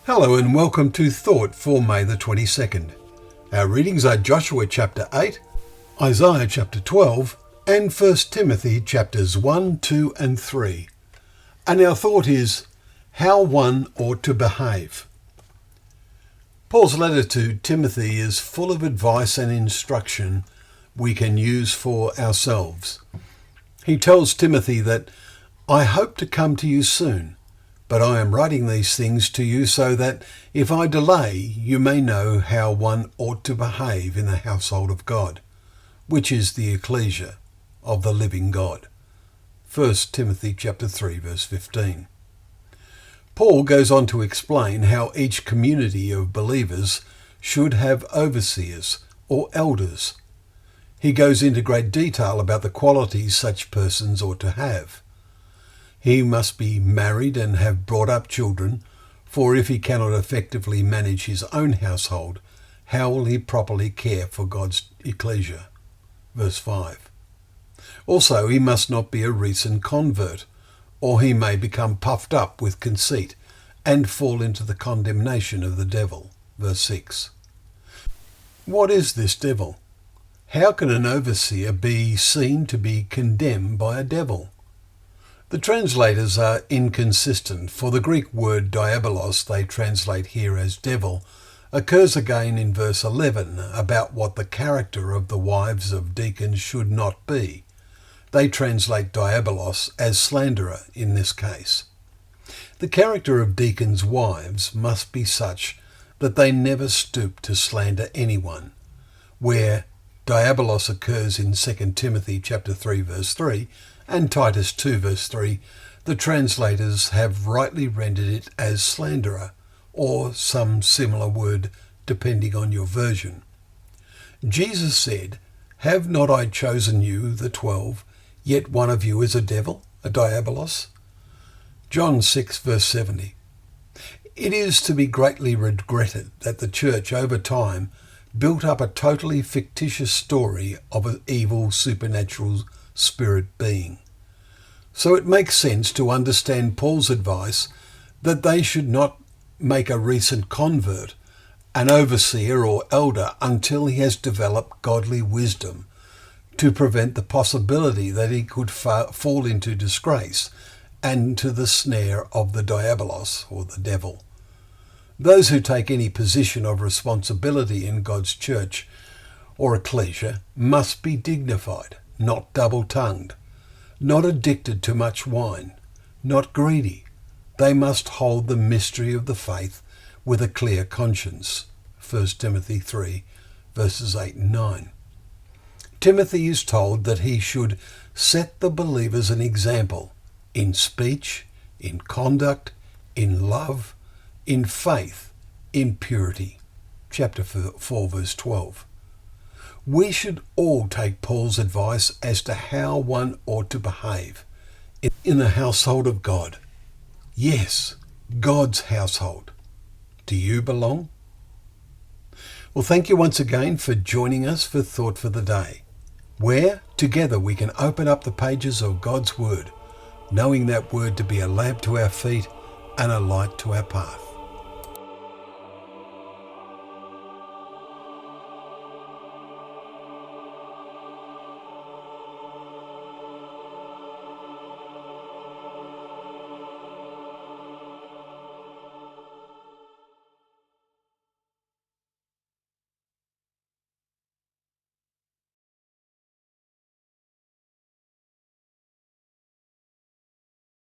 Hello and welcome to Thought for May the 22nd. Our readings are Joshua chapter 8, Isaiah chapter 12 and 1 Timothy chapters 1, 2 and 3. And our thought is, how one ought to behave. Paul's letter to Timothy is full of advice and instruction we can use for ourselves. He tells Timothy that, I hope to come to you soon, but I am writing these things to you so that if I delay, you may know how one ought to behave in the household of God, which is the ecclesia of the living God. 1 Timothy chapter 3 verse 15. Paul goes on to explain how each community of believers should have overseers or elders. He goes into great detail about the qualities such persons ought to have. He must be married and have brought up children, for if he cannot effectively manage his own household, how will he properly care for God's ecclesia? Verse 5. Also, he must not be a recent convert, or he may become puffed up with conceit and fall into the condemnation of the devil. Verse 6. What is this devil? How can an overseer be seen to be condemned by a devil? The translators are inconsistent, for the Greek word diabolos they translate here as devil occurs again in verse 11 about what the character of the wives of deacons should not be. They translate diabolos as slanderer in this case. The character of deacons' wives must be such that they never stoop to slander anyone. Where diabolos occurs in 2 Timothy chapter 3 verse 3 and Titus 2 verse 3, the translators have rightly rendered it as slanderer, or some similar word depending on your version. Jesus said, Have not I chosen you, the 12, yet one of you is a devil, a diabolos? John 6 verse 70. It is to be greatly regretted that the church over time built up a totally fictitious story of an evil supernatural spirit being. So it makes sense to understand Paul's advice that they should not make a recent convert an overseer or elder until he has developed godly wisdom to prevent the possibility that he could fall into disgrace and to the snare of the diabolos or the devil. Those who take any position of responsibility in God's church or ecclesia must be dignified, not double-tongued, not addicted to much wine, not greedy. They must hold the mystery of the faith with a clear conscience. 1 Timothy 3 verses 8 and 9. Timothy is told that he should set the believers an example in speech, in conduct, in love, in faith, in purity. Chapter 4 verse 12. We should all take Paul's advice as to how one ought to behave in the household of God. Yes, God's household. Do you belong? Well, thank you once again for joining us for Thought for the Day, where together we can open up the pages of God's Word, knowing that Word to be a lamp to our feet and a light to our path.